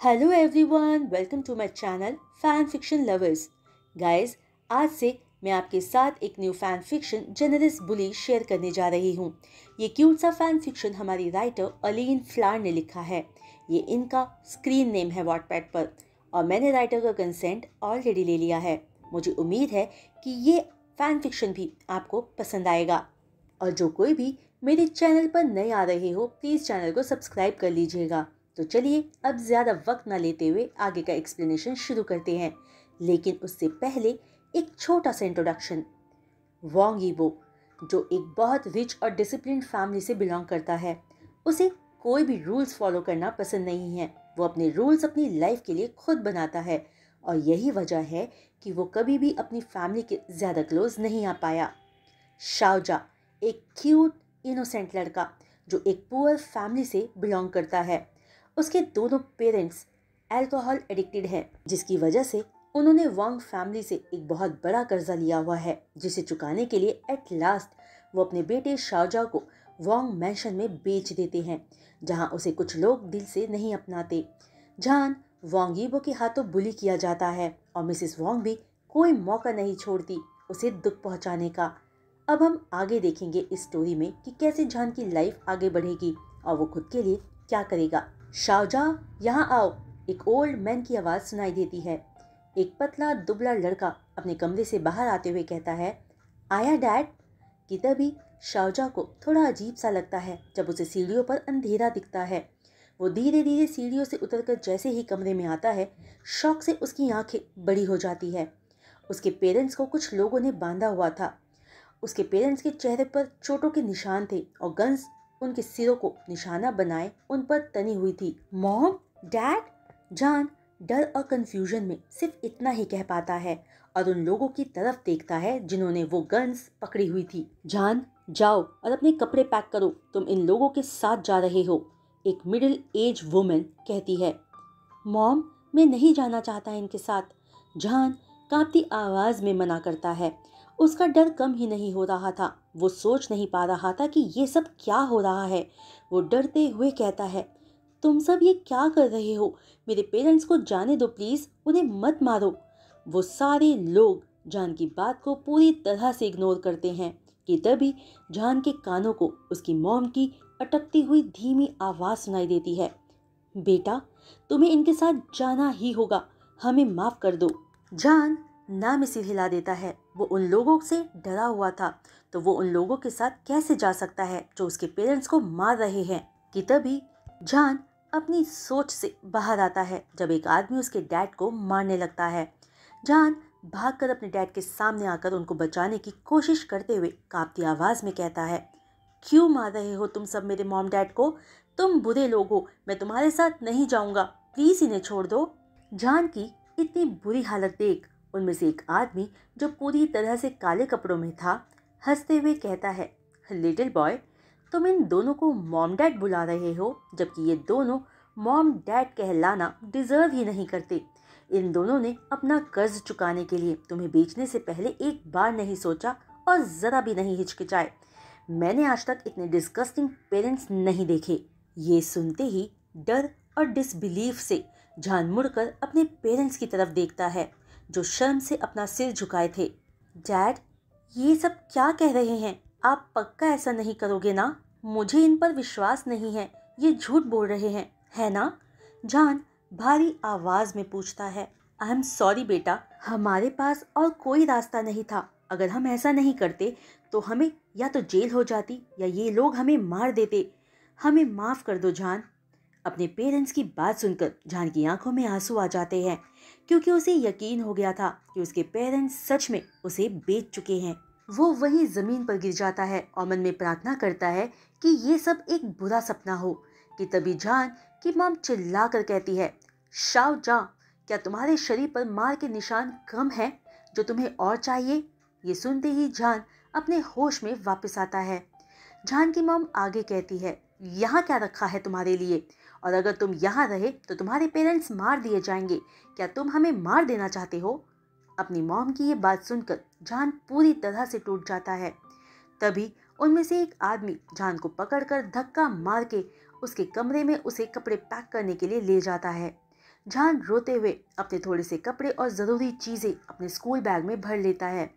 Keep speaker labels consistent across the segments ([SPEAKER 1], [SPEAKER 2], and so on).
[SPEAKER 1] Hello everyone, welcome to my channel fan fiction lovers. Guys, आज से मैं आपके साथ एक new fan fiction generous bully share करने जा रही हूँ। ये क्यूट सा फैन फिक्शन हमारी राइटर अलीन फ्लार ने लिखा है। ये इनका स्क्रीन नेम है वॉटपैड पर और मैंने राइटर का कंसेंट ऑलरेडी ले लिया है। मुझे उम्मीद है कि ये फैन फिक्शन भी आपको पसंद आएगा। और जो कोई भी मेरे चैनल पर नए आ रहे हो, प्लीज़ चैनल को सब्सक्राइब कर लीजिएगा। तो चलिए अब ज़्यादा वक्त ना लेते हुए आगे का एक्सप्लेनेशन शुरू करते हैं, लेकिन उससे पहले एक छोटा सा इंट्रोडक्शन। वोंग यीबो, जो एक बहुत रिच और डिसिप्लिन फैमिली से बिलोंग करता है, उसे कोई भी रूल्स फॉलो करना पसंद नहीं है। वो अपने रूल्स अपनी लाइफ के लिए खुद बनाता है और यही वजह है कि वो कभी भी अपनी फैमिली के ज़्यादा क्लोज नहीं आ पाया। शाओजा, एक क्यूट इनोसेंट लड़का जो एक पुअर फैमिली से बिलोंग करता है। उसके दोनों पेरेंट्स अल्कोहल एडिक्टेड हैं, जिसकी वजह से उन्होंने वांग फैमिली से एक बहुत बड़ा कर्जा लिया हुआ है, जिसे चुकाने के लिए एट लास्ट वो अपने बेटे शाओजा को वांग मैंशन में बेच देते हैं, जहां उसे कुछ लोग दिल से नहीं अपनाते। जान वांग यीबो के हाथों बुली किया जाता है और मिसेस वांग भी कोई मौका नहीं छोड़ती उसे दुख पहुंचाने का। अब हम आगे देखेंगे इस स्टोरी में कि कैसे जान की लाइफ आगे बढ़ेगी और वो खुद के लिए क्या करेगा। शाओजा, यहाँ आओ, एक ओल्ड मैन की आवाज़ सुनाई देती है। एक पतला दुबला लड़का अपने कमरे से बाहर आते हुए कहता है, आया डैड। कि तभी शाओजा को थोड़ा अजीब सा लगता है जब उसे सीढ़ियों पर अंधेरा दिखता है। वो धीरे धीरे सीढ़ियों से उतरकर जैसे ही कमरे में आता है, शौक से उसकी आंखें बड़ी हो जाती है। उसके पेरेंट्स को कुछ लोगों ने बांधा हुआ था। उसके पेरेंट्स के चेहरे पर चोटों के निशान थे और गन्स उनके सिरों को निशाना बनाए उन पर तनी हुई थी। Mom, dad. जान डर और कंफ्यूजन में सिर्फ इतना ही कह पाता है और उन लोगों की तरफ देखता है जिन्होंने वो गन्स पकड़ी हुई थी। जान, जाओ और अपने कपड़े पैक करो, तुम इन लोगों के साथ जा रहे हो, एक मिडिल एज वुमेन कहती है। मॉम, मैं नहीं जाना चाहता इनके साथ। जान कांपती आवाज में मना करता है। उसका डर कम ही नहीं हो रहा था। वो सोच नहीं पा रहा था कि ये सब क्या हो रहा है। वो डरते हुए कहता है, तुम सब ये क्या कर रहे हो? मेरे पेरेंट्स को जाने दो प्लीज, उन्हें मत मारो। वो सारे लोग जान की बात को पूरी तरह से इग्नोर करते हैं कि तभी जान के कानों को उसकी मॉम की अटकती हुई धीमी आवाज सुनाई देती है, बेटा, तुम्हें इनके साथ जाना ही होगा, हमें माफ कर दो। जान ना में सिर हिला देता है। वो उन लोगों से डरा हुआ था, तो वो उन लोगों के साथ कैसे जा सकता है जो उसके पेरेंट्स को मार रहे हैं। कि तभी जान अपनी सोच से बाहर आता है जब एक आदमी उसके डैड को मारने लगता है। जान भागकर अपने डैड के सामने आकर उनको बचाने की कोशिश करते हुए कांपती आवाज में कहता है, क्यों मार रहे हो तुम सब मेरे मॉम डैड को? तुम बुरे लोग हो, मैं तुम्हारे साथ नहीं जाऊंगा, प्लीज इन्हें छोड़ दो। जान की इतनी बुरी हालत देख उनमें से एक आदमी, जो पूरी तरह से काले कपड़ों में था, हंसते हुए कहता है, लिटिल बॉय, तुम इन दोनों को मॉम डैड बुला रहे हो, जबकि ये दोनों मॉम डैड कहलाना डिजर्व ही नहीं करते। इन दोनों ने अपना कर्ज चुकाने के लिए तुम्हें बेचने से पहले एक बार नहीं सोचा और जरा भी नहीं हिचकिचाए। मैंने आज तक इतने डिस्गस्टिंग पेरेंट्स नहीं देखे। ये सुनते ही डर और डिसबिलीफ से जान मुड़कर अपने पेरेंट्स की तरफ देखता है, जो शर्म से अपना सिर झुकाए थे। डैड, ये सब क्या कह रहे हैं? आप पक्का ऐसा नहीं करोगे ना? मुझे इन पर विश्वास नहीं है, ये झूठ बोल रहे हैं, है ना? जान भारी आवाज में पूछता है। आई एम सॉरी बेटा, हमारे पास और कोई रास्ता नहीं था। अगर हम ऐसा नहीं करते तो हमें या तो जेल हो जाती या ये लोग हमें मार देते। हमें माफ कर दो जान। अपने पेरेंट्स की बात सुनकर जान की आंखों में आंसू आ जाते हैं, क्योंकि उसे यकीन हो गया था कि उसके पेरेंट्स सच में उसे बेच चुके हैं। वो वहीं जमीन पर गिर जाता है और मन में प्रार्थना करता है कि ये सब एक बुरा सपना हो। कि तभी जान की मॉम चिल्ला कर कहती है, शाओ जा, क्या तुम्हारे शरीर पर मार के निशान कम हैं जो तुम्हें और चाहिए? ये सुनते ही जान अपने होश में वापस आता है। जान की मॉम आगे कहती है, यहाँ क्या रखा है तुम्हारे लिए? और अगर तुम यहाँ रहे तो तुम्हारे पेरेंट्स मार दिए जाएंगे। क्या तुम हमें मार देना चाहते हो? अपनी मॉम की ये बात सुनकर जान पूरी तरह से टूट जाता है। तभी उनमें से एक आदमी जान को पकड़कर धक्का मार के उसके कमरे में उसे कपड़े पैक करने के लिए ले जाता है। जान रोते हुए अपने थोड़े से कपड़े और ज़रूरी चीज़ें अपने स्कूल बैग में भर लेता है।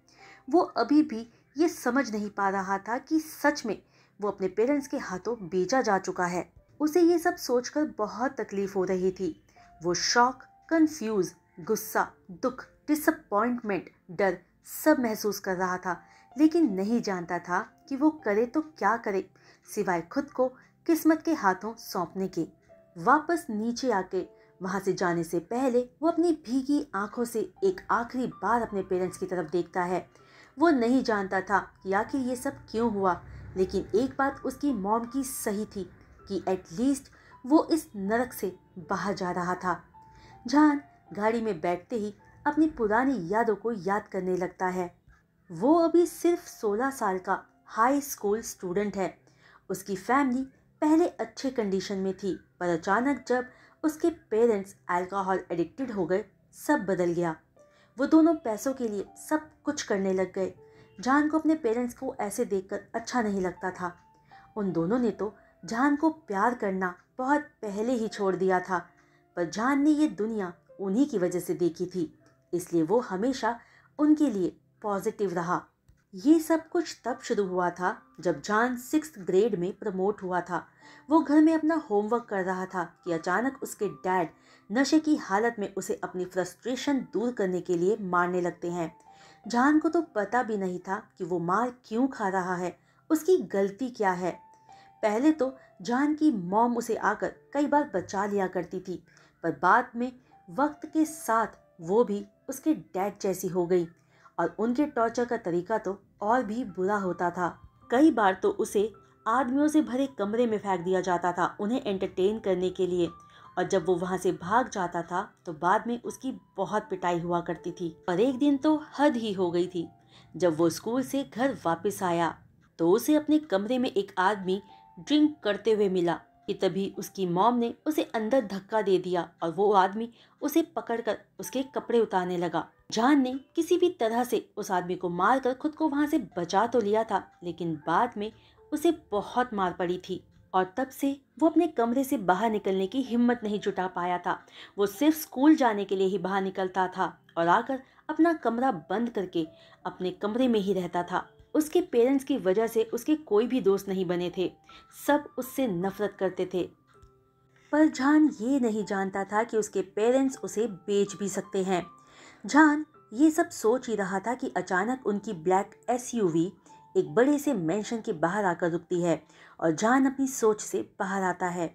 [SPEAKER 1] वो अभी भी ये समझ नहीं पा रहा था कि सच में वो अपने पेरेंट्स के हाथों बेचा जा चुका है। उसे ये सब सोचकर बहुत तकलीफ हो रही थी। वो शॉक, कंफ्यूज, गुस्सा, दुख, डिसअपॉइंटमेंट, डर सब महसूस कर रहा था, लेकिन नहीं जानता था कि वो करे तो क्या करे, सिवाय खुद को किस्मत के हाथों सौंपने के। वापस नीचे आके वहां से जाने से पहले वो अपनी भीगी आंखों से एक आखिरी बार अपने पेरेंट्स की तरफ देखता है। वो नहीं जानता था कि आखिर ये सब क्यों हुआ, लेकिन एक बात उसकी मॉम की सही थी कि एटलीस्ट वो इस नरक से बाहर जा रहा था। जान गाड़ी में बैठते ही अपनी पुरानी यादों को याद करने लगता है। वो अभी सिर्फ 16 साल का हाई स्कूल स्टूडेंट है। उसकी फैमिली पहले अच्छे कंडीशन में थी, पर अचानक जब उसके पेरेंट्स अल्कोहल एडिक्टेड हो गए, सब बदल गया। वो दोनों पैसों के लिए सब कुछ करने लग गए। जान को अपने पेरेंट्स को ऐसे देखकर अच्छा नहीं लगता था। उन दोनों ने तो जान को प्यार करना बहुत पहले ही छोड़ दिया था, पर जान ने ये दुनिया उन्हीं की वजह से देखी थी, इसलिए वो हमेशा उनके लिए पॉजिटिव रहा। ये सब कुछ तब शुरू हुआ था जब जान 6th ग्रेड में प्रमोट हुआ था। वो घर में अपना होमवर्क कर रहा था कि अचानक उसके डैड नशे की हालत में उसे अपनी फ्रस्ट्रेशन दूर करने के लिए मारने लगते हैं। जान को तो पता भी नहीं था कि वो मार क्यों खा रहा है, उसकी गलती क्या है। पहले तो जान की मॉम उसे आकर कई बार बचा लिया करती थी, पर बाद में वक्त के साथ वो भी उसके डैड जैसी हो गई और उनके टॉर्चर का तरीका तो और भी बुरा होता था। कई बार तो उसे आदमियों से भरे कमरे में फेंक दिया जाता था उन्हें एंटरटेन करने के लिए, और जब वो वहां से भाग जाता था तो बाद में उसकी बहुत पिटाई हुआ करती थी। और एक दिन तो हद ही हो गई थी। जब वो स्कूल से घर वापस आया तो उसे अपने कमरे में एक आदमी ड्रिंक करते हुए मिला कि तभी उसकी मॉम ने उसे अंदर धक्का दे दिया और वो आदमी उसे पकड़कर उसके कपड़े उतारने लगा। जान ने किसी भी तरह से उस आदमी को मारकर खुद को वहां से बचा तो लिया था, लेकिन बाद में उसे बहुत मार पड़ी थी और तब से वो अपने कमरे से बाहर निकलने की हिम्मत नहीं जुटा पाया था। वो सिर्फ स्कूल जाने के लिए ही बाहर निकलता था और आकर अपना कमरा बंद करके अपने कमरे में ही रहता था। उसके पेरेंट्स की वजह से उसके कोई भी दोस्त नहीं बने थे, सब उससे नफरत करते थे। पर जान ये नहीं जानता था कि उसके पेरेंट्स उसे बेच भी सकते हैं। जान ये सब सोच ही रहा था कि अचानक उनकी ब्लैक एसयूवी एक बड़े से मेंशन के बाहर आकर रुकती है और जान अपनी सोच से बाहर आता है।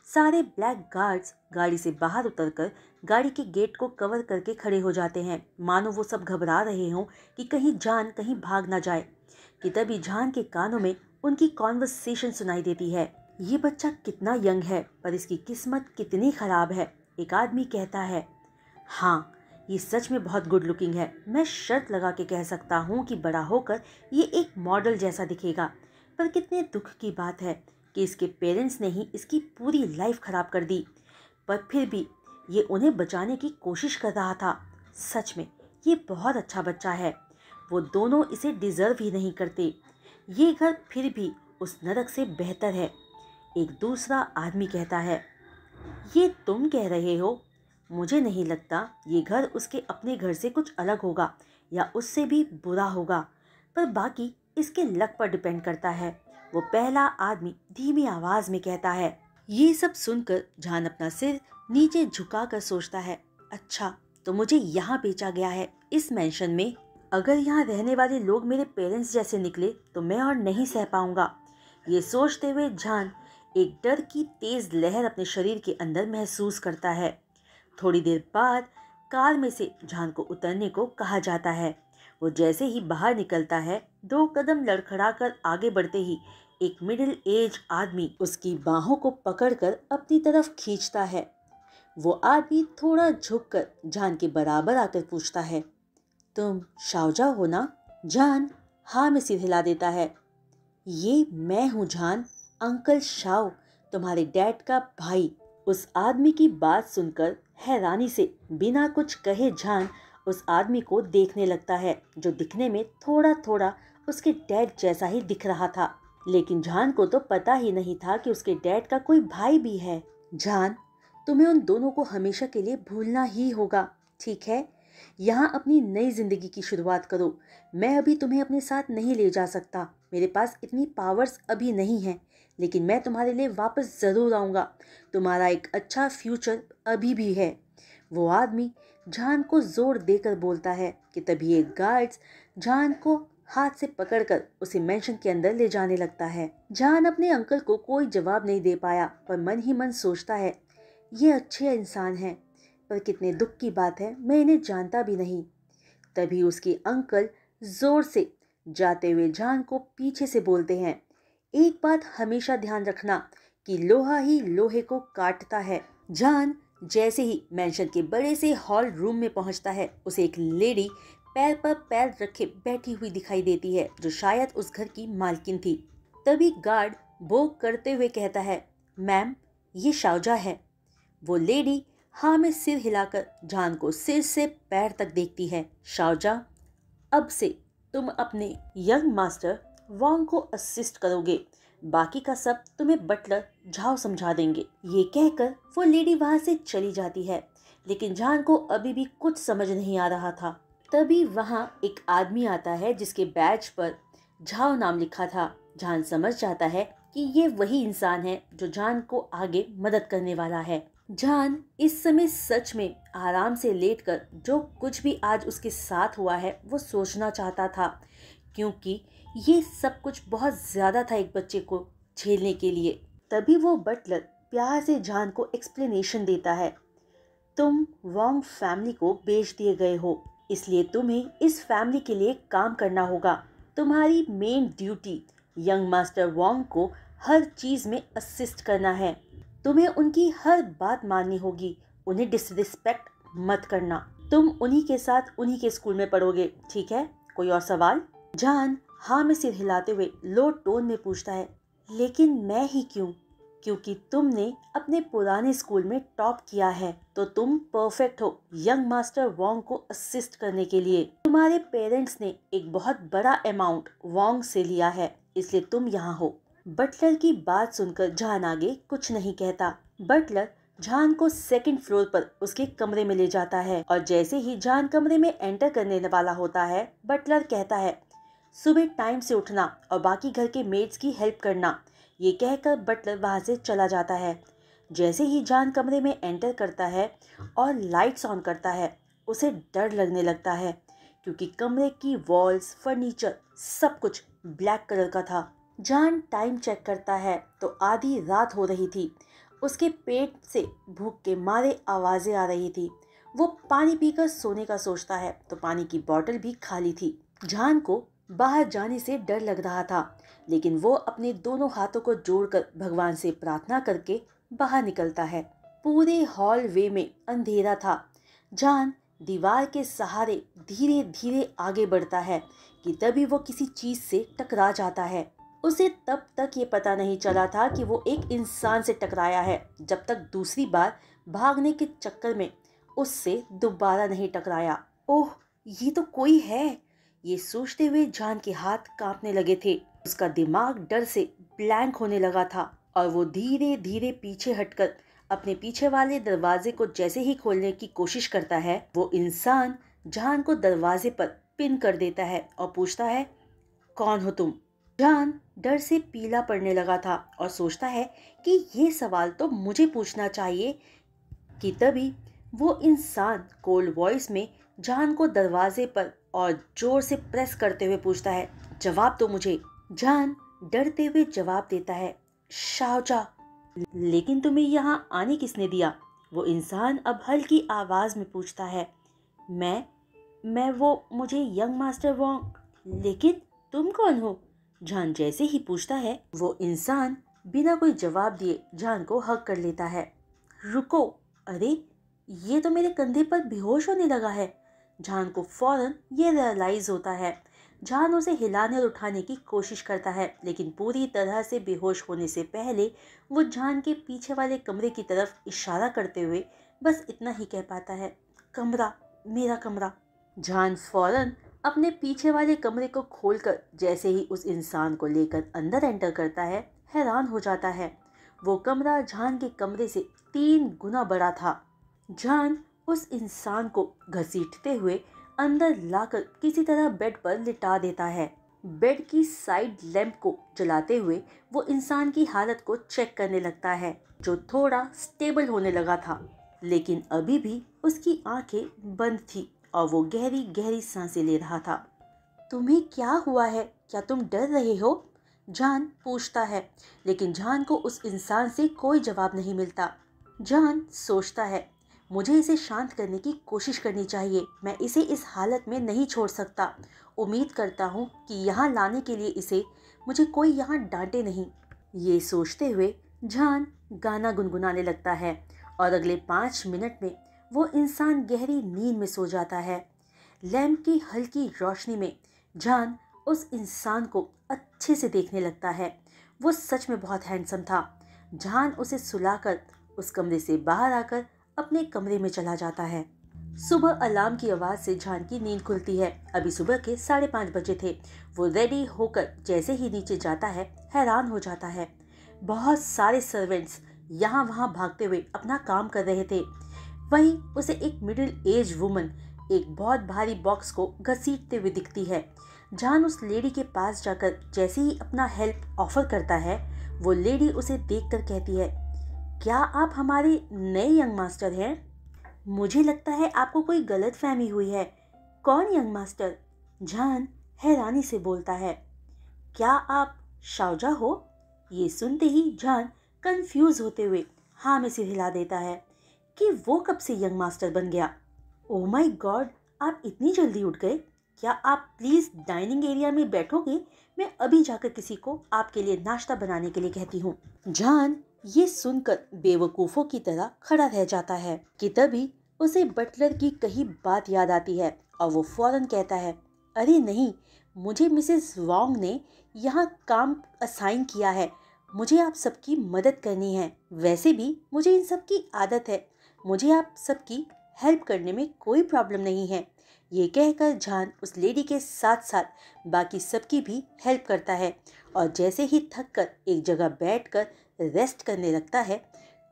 [SPEAKER 1] सारे ब्लैक गार्ड्स गाड़ी से बाहर उतरकर गाड़ी के गेट को कवर करके खड़े हो जाते हैं, मानो वो सब घबरा रहे हों कि कहीं जान कहीं भाग ना जाए। कि तभी जान के कानों में उनकी कॉन्वर्सेशन सुनाई देती है। ये बच्चा कितना यंग है, पर इसकी किस्मत कितनी खराब है। एक आदमी कहता है, हाँ ये सच में बहुत गुड लुकिंग है। मैं शर्त लगा के कह सकता हूँ कि बड़ा होकर ये एक मॉडल जैसा दिखेगा। पर कितने दुख की बात है कि इसके पेरेंट्स ने ही इसकी पूरी लाइफ खराब कर दी, पर फिर भी ये उन्हें बचाने की कोशिश कर रहा था। सच में ये बहुत अच्छा बच्चा है। वो दोनों इसे डिजर्व ही नहीं करते। ये घर फिर भी उस नरक से बेहतर है। एक दूसरा आदमी कहता है, ये तुम कह रहे हो? मुझे नहीं लगता ये घर उसके अपने घर से कुछ अलग होगा या उससे भी बुरा होगा, पर बाकी इसके लक पर डिपेंड करता है। वो पहला आदमी धीमी आवाज में कहता है। ये सब सुनकर जान अपना सिर नीचे झुकाकर सोचता है, अच्छा तो मुझे यहाँ बेचा गया है इस मेंशन में। अगर यहाँ रहने वाले लोग मेरे पेरेंट्स जैसे निकले तो मैं और नहीं सह पाऊंगा। ये सोचते हुए जान एक डर की तेज लहर अपने शरीर के अंदर महसूस करता है। थोड़ी देर बाद कार में से जान को उतरने को कहा जाता है। वो जैसे ही बाहर निकलता है, 2 कदम लड़खड़ाकर आगे बढ़ते ही एक मिडिल एज आदमी उसकी बाहों को पकड़कर अपनी तरफ खींचता है। वो आदमी थोड़ा झुककर जान के बराबर आकर पूछता है, तुम शाओजा हो ना? जान हाँ में सिर हिला देता है। ये मैं हूँ जान, अंकल शाओ, तुम्हारे डैड का भाई। उस आदमी की बात सुनकर हैरानी से बिना कुछ कहे जान उस आदमी को देखने लगता है, जो दिखने में थोड़ा थोड़ा उसके डैड जैसा ही दिख रहा था। लेकिन जान को तो पता ही नहीं था कि उसके डैड का कोई भाई भी है। जान, तुम्हें उन दोनों को हमेशा के लिए भूलना ही होगा, ठीक है? यहाँ अपनी नई जिंदगी की शुरुआत करो। मैं अभी तुम्हें अपने साथ नहीं ले जा सकता, मेरे पास इतनी पावर्स अभी नहीं हैं, लेकिन मैं तुम्हारे लिए वापस ज़रूर आऊँगा। तुम्हारा एक अच्छा फ्यूचर अभी भी है। वो आदमी जान को जोर देकर बोलता है कि तभी एक गार्ड्स जान को हाथ से पकड़कर उसे मेंशन के अंदर ले जाने लगता है। जान अपने अंकल को कोई जवाब नहीं दे पाया, पर मन ही मन सोचता है, ये अच्छे इंसान हैं, पर कितने दुख की बात है, मैं इन्हें जानता भी नहीं। तभी उसके अंकल जोर से जाते हुए जान को पीछे से बोलते हैं, एक बात हमेशा ध्यान रखना कि लोहा ही लोहे को काटता है। जान जैसे ही मेंशन के बड़े से हॉल रूम में पहुंचता है, उसे एक लेडी पैर पर पैर रखे बैठी हुई दिखाई देती है, जो शायद उस घर की मालकिन थी। तभी गार्ड बोक करते हुए कहता है, मैम ये शाओजा है। वो लेडी हाँ में सिर हिलाकर जान को सिर से पैर तक देखती है। शाओजा, अब से तुम अपने यंग मास्टर वांग को असिस्ट करोगे, बाकी का सब तुम्हें बटलर झाओ समझा देंगे। ये कहकर वो लेडी वहां से चली जाती है, लेकिन जान को अभी भी कुछ समझ नहीं आ रहा था। तभी वहां एक आदमी आता है जिसके बैज पर झाओ नाम लिखा था। जान समझ जाता है कि ये वही इंसान है जो जान को आगे मदद करने वाला है। जान इस समय सच में आराम से लेटकर जो कुछ भी आज उसके साथ हुआ है वो सोचना चाहता था, क्योंकि ये सब कुछ बहुत ज्यादा था एक बच्चे को झेलने के लिए। तभी वो बटलर प्यार से जान को एक्सप्लेनेशन देता है, तुम वांग फैमिली को बेच दिए गए हो, इसलिए तुम्हें इस फैमिली के लिए काम करना होगा। तुम्हारी मेन ड्यूटी यंग मास्टर वांग को हर चीज में असिस्ट करना है। तुम्हें उनकी हर बात माननी होगी, उन्हें डिसरिस्पेक्ट मत करना। तुम उन्हीं के साथ उन्हीं के स्कूल में पढ़ोगे, ठीक है? कोई और सवाल? जान हाँ में सिर हिलाते हुए लो टोन में पूछता है, लेकिन मैं ही क्यों? क्योंकि तुमने अपने पुराने स्कूल में टॉप किया है, तो तुम परफेक्ट हो यंग मास्टर वांग को असिस्ट करने के लिए। तुम्हारे पेरेंट्स ने एक बहुत बड़ा अमाउंट वांग से लिया है, इसलिए तुम यहाँ हो। बटलर की बात सुनकर जान आगे कुछ नहीं कहता। बटलर जान को सेकंड फ्लोर पर उसके कमरे में ले जाता है, और जैसे ही जान कमरे में एंटर करने वाला होता है, बटलर कहता है, सुबह टाइम से उठना और बाकी घर के मेड्स की हेल्प करना। ये कहकर बटलर वहां से चला जाता है। जैसे ही जान कमरे में एंटर करता है और लाइट्स ऑन करता है, उसे डर लगने लगता है, क्योंकि कमरे की वॉल्स, फर्नीचर सब कुछ ब्लैक कलर का था। जान टाइम चेक करता है तो आधी रात हो रही थी। उसके पेट से भूख के मारे आवाजें आ रही थी। वो पानी पीकर सोने का सोचता है तो पानी की बोतल भी खाली थी। जान को बाहर जाने से डर लग रहा था, लेकिन वो अपने दोनों हाथों को जोड़कर भगवान से प्रार्थना करके बाहर निकलता है। पूरे हॉल वे में अंधेरा था। जान दीवार के सहारे धीरे धीरे आगे बढ़ता है कि तभी वो किसी चीज से टकरा जाता है। उसे तब तक ये पता नहीं चला था कि वो एक इंसान से टकराया है, जब तक दूसरी बार भागने के चक्कर में उससे दोबारा नहीं टकराया। ओह, ये तो कोई है। ये सोचते हुए जान के हाथ कांपने लगे थे। उसका दिमाग डर से ब्लैंक होने लगा था और वो धीरे धीरे पीछे हटकर अपने पीछे वाले दरवाजे को जैसे ही खोलने की कोशिश करता है, वो इंसान जान को दरवाजे पर पिन कर देता है और पूछता है, कौन हो तुम? जान डर से पीला पड़ने लगा था और सोचता है कि ये सवाल तो मुझे पूछना चाहिए, कि तभी वो इंसान कोल्ड वॉइस में जान को दरवाजे पर और जोर से प्रेस करते हुए पूछता है, जवाब दो मुझे। जान डरते हुए जवाब देता है, शाओजा। लेकिन तुम्हें यहाँ आने किसने दिया? वो इंसान अब हल्की आवाज में पूछता है, मैं वो मुझे यंग मास्टर वांग। लेकिन तुम कौन हो? जान जैसे ही पूछता है, वो इंसान बिना कोई जवाब दिए जान को हग कर लेता है। रुको, अरे ये तो मेरे कंधे पर बेहोश होने लगा है। जान को फौरन ये रियलाइज होता है। जान उसे हिलाने और उठाने की कोशिश करता है, लेकिन पूरी तरह से बेहोश होने से पहले वो जान के पीछे वाले कमरे की तरफ इशारा करते हुए बस इतना ही कह पाता है, कमरा, मेरा कमरा। जान फौरन अपने पीछे वाले कमरे को खोलकर जैसे ही उस इंसान को लेकर अंदर एंटर करता है, हैरान हो जाता है। वो कमरा जान के कमरे से 3 गुना बड़ा था। जान उस इंसान को घसीटते हुए अंदर लाकर किसी तरह बेड पर लिटा देता है। बेड की साइड लैंप को जलाते हुए वो इंसान की हालत को चेक करने लगता है, जो थोड़ा स्टेबल होने लगा था, लेकिन अभी भी उसकी आंखें बंद थी और वो गहरी गहरी सांसें ले रहा था। तुम्हें क्या हुआ है? क्या तुम डर रहे हो? जान पूछता है, लेकिन जान को उस इंसान से कोई जवाब नहीं मिलता। जान सोचता है, मुझे इसे शांत करने की कोशिश करनी चाहिए। मैं इसे इस हालत में नहीं छोड़ सकता। उम्मीद करता हूँ कि यहाँ लाने के लिए इसे मुझे कोई यहाँ डांटे नहीं। ये सोचते हुए जान गाना गुनगुनाने लगता है और अगले 5 मिनट में वो इंसान गहरी नींद में सो जाता है। लैंप की हल्की रोशनी में जान उस इंसान को अच्छे से देखने लगता है। वो सच में बहुत हैंडसम था। जान उसे सुलाकर उस कमरे से बाहर आकर अपने कमरे में चला जाता है। सुबह अलार्म की आवाज से जान की नींद खुलती है। अभी सुबह के 5:30 बजे थे। वो रेडी होकर जैसे ही नीचे जाता है, हैरान हो जाता है। बहुत सारे सर्वेंट्स यहाँ वहाँ भागते हुए अपना काम कर रहे थे। वहीं उसे एक मिडिल एज वुमन एक बहुत भारी बॉक्स को घसीटते हुए दिखती है। जान उस लेडी के पास जाकर जैसे ही अपना हेल्प ऑफर करता है, वो लेडी उसे देखकर कहती है, क्या आप हमारे नए यंग मास्टर हैं? मुझे लगता है आपको कोई गलत फहमी हुई है। कौन यंग मास्टर? जान हैरानी से बोलता है। क्या आप शाओजा हो? ये सुनते ही जान कंफ्यूज होते हुए हाँ में सिर हिला देता है कि वो कब से यंग मास्टर बन गया। ओह माय गॉड, आप इतनी जल्दी उठ गए। क्या आप प्लीज डाइनिंग एरिया में बैठोगे? मैं अभी जाकर किसी को आपके लिए नाश्ता बनाने के लिए कहती हूँ। जान ये सुनकर बेवकूफों की तरह खड़ा रह जाता है कि तभी उसे बटलर की कही बात याद आती है और वो फौरन कहता है, अरे नहीं, मुझे मिसेस वांग ने यहाँ काम असाइन किया है। मुझे आप सबकी मदद करनी है। वैसे भी मुझे इन सब की आदत है। मुझे आप सबकी हेल्प करने में कोई प्रॉब्लम नहीं है। ये कहकर जान उस लेडी के साथ साथ बाकी सबकी भी हेल्प करता है और जैसे ही थक कर एक जगह बैठकर रेस्ट करने लगता है,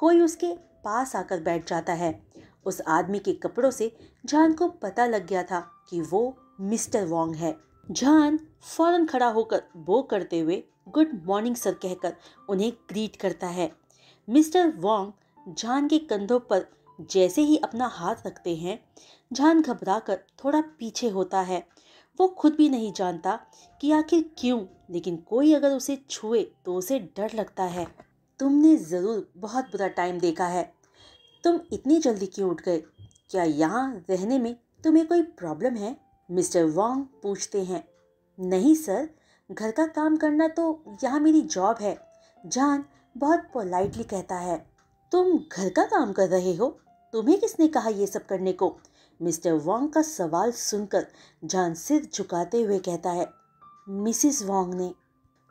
[SPEAKER 1] कोई उसके पास आकर बैठ जाता है। उस आदमी के कपड़ों से जान को पता लग गया था कि वो मिस्टर वोंग है। जान फौरन खड़ा होकर वो करते हुए गुड मॉर्निंग सर कहकर उन्हें ग्रीट करता है। मिस्टर वोंग जान के कंधों पर जैसे ही अपना हाथ रखते हैं, जान घबराकर थोड़ा पीछे होता है। वो खुद भी नहीं जानता कि आखिर क्यों, लेकिन कोई अगर उसे छुए तो उसे डर लगता है। तुमने ज़रूर बहुत बुरा टाइम देखा है। तुम इतनी जल्दी क्यों उठ गए? क्या यहाँ रहने में तुम्हें कोई प्रॉब्लम है? मिस्टर वोंग पूछते हैं। नहीं सर, घर का काम करना तो यहाँ मेरी जॉब है। जान बहुत पोलाइटली कहता है। तुम घर का काम कर रहे हो? तुम्हें किसने कहा ये सब करने को? मिस्टर वोंग का सवाल सुनकर जान सिर झुकाते हुए कहता है, मिसिस वोंग ने।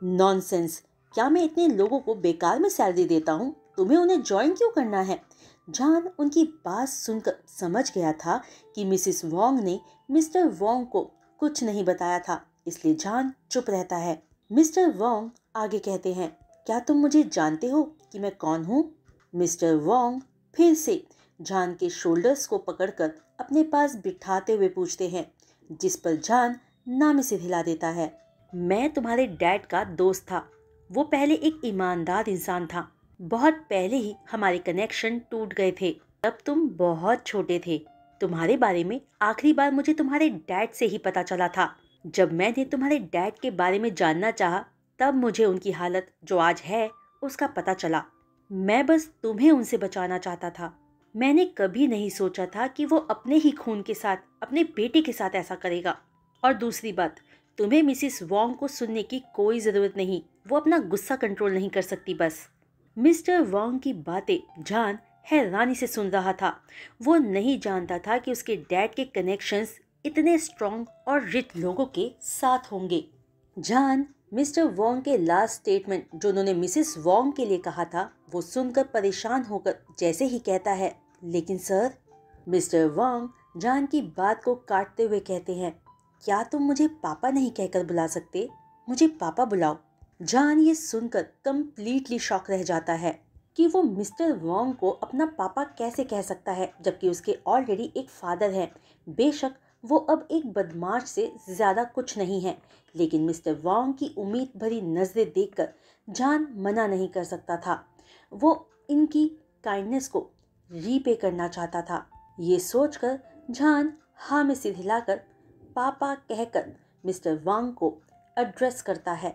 [SPEAKER 1] नॉनसेंस, क्या मैं इतने लोगों को बेकार में सैलरी देता हूँ? तुम्हें उन्हें ज्वाइन क्यों करना है? जान उनकी बात सुनकर समझ गया था कि मिसिस वोंग ने मिस्टर वोंग को कुछ नहीं बताया था, इसलिए जान चुप रहता है। मिस्टर वोंग आगे कहते हैं, क्या तुम मुझे जानते हो कि मैं कौन हूँ? मिस्टर वोंग फिर से जान के शोल्डर्स को पकड़कर अपने पास बिठाते हुए पूछते हैं, जिस पर जान नाम से हिला देता है। मैं तुम्हारे डैड का दोस्त था। वो पहले एक ईमानदार इंसान था। बहुत पहले ही हमारे कनेक्शन टूट गए थे। तब तुम बहुत छोटे थे। तुम्हारे बारे में आखिरी बार मुझे तुम्हारे डैड से ही पता चला था। जब मैंने तुम्हारे डैड के बारे में जानना चाहा, तब मुझे उनकी हालत जो आज है उसका पता चला। मैं बस तुम्हें उनसे बचाना चाहता था। मैंने कभी नहीं सोचा था कि वो अपने ही खून के साथ अपने बेटे के साथ ऐसा करेगा। और दूसरी बात, तुम्हें मिसिस वोंग को सुनने की कोई ज़रूरत नहीं। वो अपना गुस्सा कंट्रोल नहीं कर सकती बस। मिस्टर वोंग की बातें जान हैरानी से सुन रहा था। वो नहीं जानता था कि उसके डैड के कनेक्शंस इतने स्ट्रॉन्ग और रिच लोगों के साथ होंगे। जान मिस्टर वोंग के लास्ट स्टेटमेंट जो उन्होंने मिसिस वोंग के लिए कहा था, वो सुनकर परेशान होकर जैसे ही कहता है, लेकिन सर। मिस्टर वोंग जान की बात को काटते हुए कहते हैं, क्या तुम मुझे पापा नहीं कहकर बुला सकते? मुझे पापा बुलाओ। जान ये सुनकर कंप्लीटली शॉक रह जाता है। कि वो मिस्टर वॉन्ग को अपना पापा कैसे कह सकता है, जबकि उसके ऑलरेडी एक फादर है। बेशक वो अब एक बदमाश से ज़्यादा कुछ नहीं है, लेकिन मिस्टर वॉन्ग की उम्मीद भरी नज़रें देखकर जान मना नहीं कर सकता था। वो इनकी काइंडनेस को रीपे करना चाहता था। ये सोचकर जान हाँ में सिर हिलाकर पापा कहकर मिस्टर वॉन्ग को एड्रेस करता है।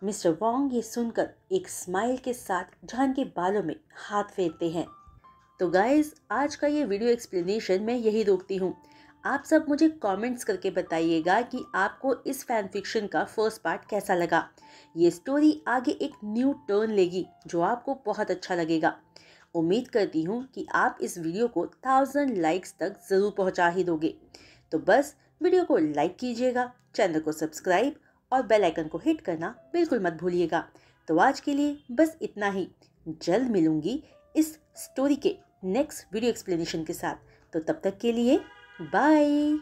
[SPEAKER 1] मिस्टर वॉन्ग ये सुनकर एक स्माइल के साथ जान के बालों में हाथ फेरते हैं। तो गाइज, आज का ये वीडियो एक्सप्लेनेशन मैं यही रोकती हूँ। आप सब मुझे कमेंट्स करके बताइएगा कि आपको इस फैन फिक्शन का फर्स्ट पार्ट कैसा लगा। ये स्टोरी आगे एक न्यू टर्न लेगी जो आपको बहुत अच्छा लगेगा। उम्मीद करती हूँ कि आप इस वीडियो को 1000 लाइक्स तक ज़रूर पहुँचा ही दोगे। तो बस वीडियो को लाइक कीजिएगा, चैनल को सब्सक्राइब और बेल आइकन को हिट करना बिल्कुल मत भूलिएगा। तो आज के लिए बस इतना ही। जल्द मिलूंगी इस स्टोरी के नेक्स्ट वीडियो एक्सप्लेनेशन के साथ। तो तब तक के लिए बाय।